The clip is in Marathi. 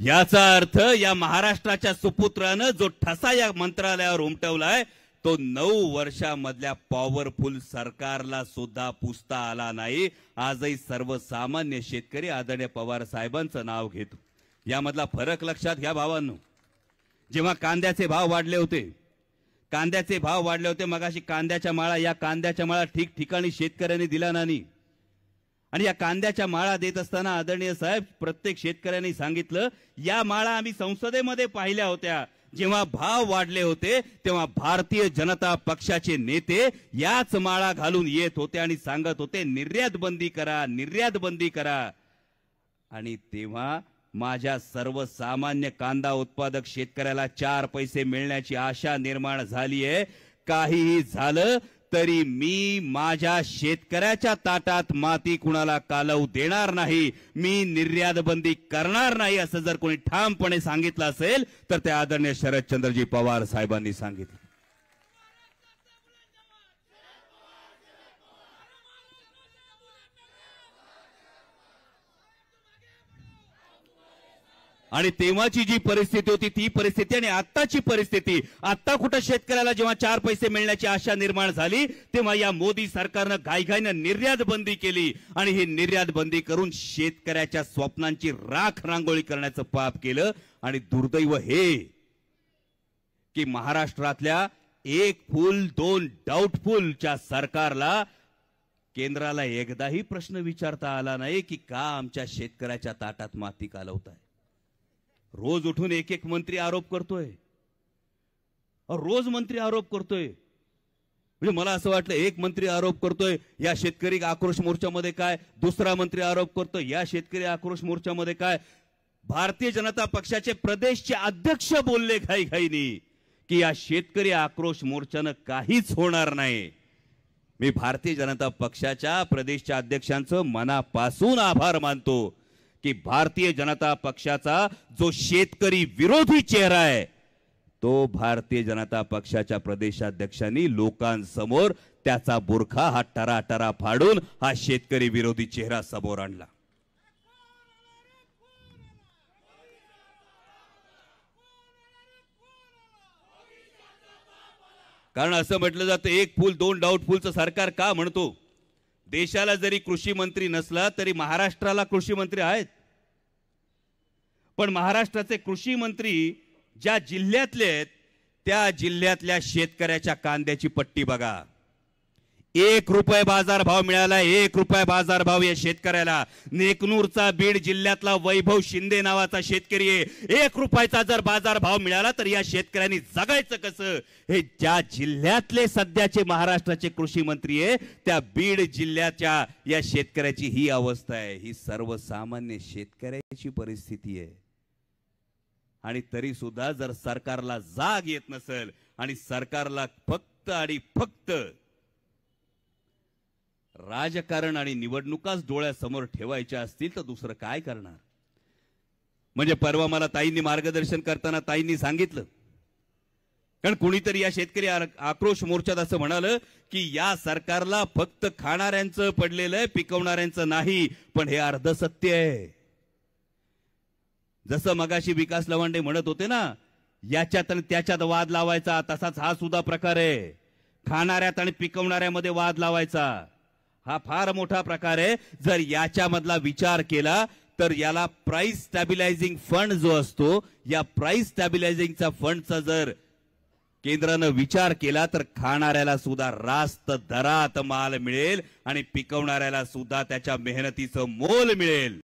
याचा अर्थ या महाराष्ट्राच्या सुपुत्रानं जो ठसा या मंत्रालयावर उमटवलाय तो 9 वर्षामधल्या पॉवरफुल सरकारला सुद्धा पुसता आला नाही। आजही सर्वसामान्य शेतकरी आदरणीय पवार साहेबांचं नाव घेतो। यामधला फरक लक्षात घ्या भावांनो। जेव्हा कांद्याचे भाव वाढले होते मगाशी कांद्याच्या माळा, या कांद्याच्या माळा ठिकठिकाणी शेतकऱ्यांनी दिला नाही। आणि या कांद्याच्या माळा देत असताना आदरणीय साहेब प्रत्येक शेतकऱ्यांनी सांगितलं या माळा आम्ही संसदेमध्ये पाहिल्या होत्या। जेव्हा भाव वाढले होते तेव्हा भारतीय जनता पक्षाचे नेते याच माळा घालून येत होते आणि सांगत होते निर्यात बंदी करा, निर्यात बंदी करा। आणि तेव्हा माझ्या सर्वसामान्य कांदा उत्पादक शेतकऱ्याला 4 पैसे मिळण्याची आशा निर्माण झाली आहे। काहीही झालं तरी मी माझ्या शेतकऱ्याच्या ताटात माती कुणाला कालवू देणार नाही, मी निर्यात बंदी करणार नाही असं जर कोणी ठामपणे सांगितलं असेल तर ते आदरणीय शरदचंद्रजी पवार साहेबांनी सांगितलं। आणि तेव्हाची जी परिस्थिती होती ती परिस्थिती आणि आत्ताची परिस्थिती, आता कुठे शेतकऱ्याला जेव्हा 4 पैसे मिळण्याची आशा निर्माण झाली तेव्हा या मोदी सरकारनं घाईघाईनं निर्यात बंदी केली आणि ही निर्यात बंदी करून शेतकऱ्याच्या स्वप्नांची राख रांगोळी करण्याचं पाप केलं। आणि दुर्दैव हे की महाराष्ट्रातल्या 1 फूल 2 डाऊटफुलच्या सरकारला केंद्राला एकदाही प्रश्न विचारता आला नाही की का आमच्या शेतकऱ्याच्या ताटात माती कालवताय। रोज उठून एक मंत्री आरोप करतोय, रोज मंत्री आरोप करतोय। म्हणजे मला असं वाटलं एक मंत्री आरोप करतोय या शेतकरी आक्रोश मोर्चामध्ये काय, दुसरा मंत्री आरोप करतोय या शेतकरी आक्रोश मोर्चामध्ये काय। भारतीय जनता पक्षाचे प्रदेशचे अध्यक्ष बोलले घाईघाईनी की या शेतकरी आक्रोश मोर्चानं काहीच होणार नाही। मी भारतीय जनता पक्षाच्या प्रदेशच्या अध्यक्षांचं मनापासून आभार मानतो की भारतीय जनता पक्षाचा जो शेतकरी विरोधी चेहरा आहे तो भारतीय जनता पक्षाच्या प्रदेशाध्यक्षांनी लोकांसमोर त्याचा बुरखा हा टराटरा फाडून हा शेतकरी विरोधी चेहरा समोर आणला। कारण असं म्हटलं जातं 1 फूल 2 डाऊटफुलचं सरकार का म्हणतो। देशाला जरी कृषी मंत्री नसला तरी महाराष्ट्राला कृषी मंत्री आहेत। पण महाराष्ट्राचे कृषी मंत्री ज्या जिल्ह्यातले आहेत त्या जिल्ह्यातल्या शेतकऱ्याच्या कांद्याची पट्टी बघा। 1 रुपये बाजार भाव मिळाला, 1 रुपये बाजार भाव या शेतकऱ्याला। नेकनूरचा बीड जिल्ह्यातला वैभव शिंदे नावाचा शेतकरी आहे, 1 रुपयाचा जर बाजार भाव मिळाला तर या शेतकऱ्यांनी जगायचं कसं। हे ज्या जिल्ह्यातले सध्याचे महाराष्ट्राचे कृषी मंत्री आहे त्या बीड जिल्ह्याच्या या शेतकऱ्याची ही अवस्था आहे। ही सर्वसामान्य शेतकऱ्याची परिस्थिती आहे। आणि तरी सुद्धा जर सरकारला जाग येत नसेल आणि सरकारला फक्त आणि फक्त राजकारण आणि निवडणुकाच डोळ्यासमोर ठेवायच्या असतील तर दुसरं काय करणार। म्हणजे परवा मला ताईंनी मार्गदर्शन करताना ताईंनी सांगितलं, कारण कुणीतरी या शेतकरी आक्रोश मोर्चात असं म्हणालं की या सरकारला फक्त खाणाऱ्यांचं पडलेलं आहे, पिकवणाऱ्यांचं नाही। पण हे अर्ध सत्य आहे। जसं मगाशी विकास लवांडे म्हणत होते ना याच्यात आणि त्याच्यात वाद लावायचा, तसाच हा सुद्धा प्रकार आहे। खाणाऱ्यात आणि पिकवणाऱ्यामध्ये वाद लावायचा हा फार मोठा प्रकार आहे। जर याच्यामधला विचार केला तर याला प्राइस स्टॅबिलायझिंग फंड जो असतो या प्राइस स्टॅबिलायझिंगचा फंडचा जर केंद्रानं विचार केला तर खाणाऱ्याला सुद्धा रास्त दरात माल मिळेल आणि पिकवणाऱ्याला सुद्धा त्याच्या मेहनतीचं मोल मिळेल।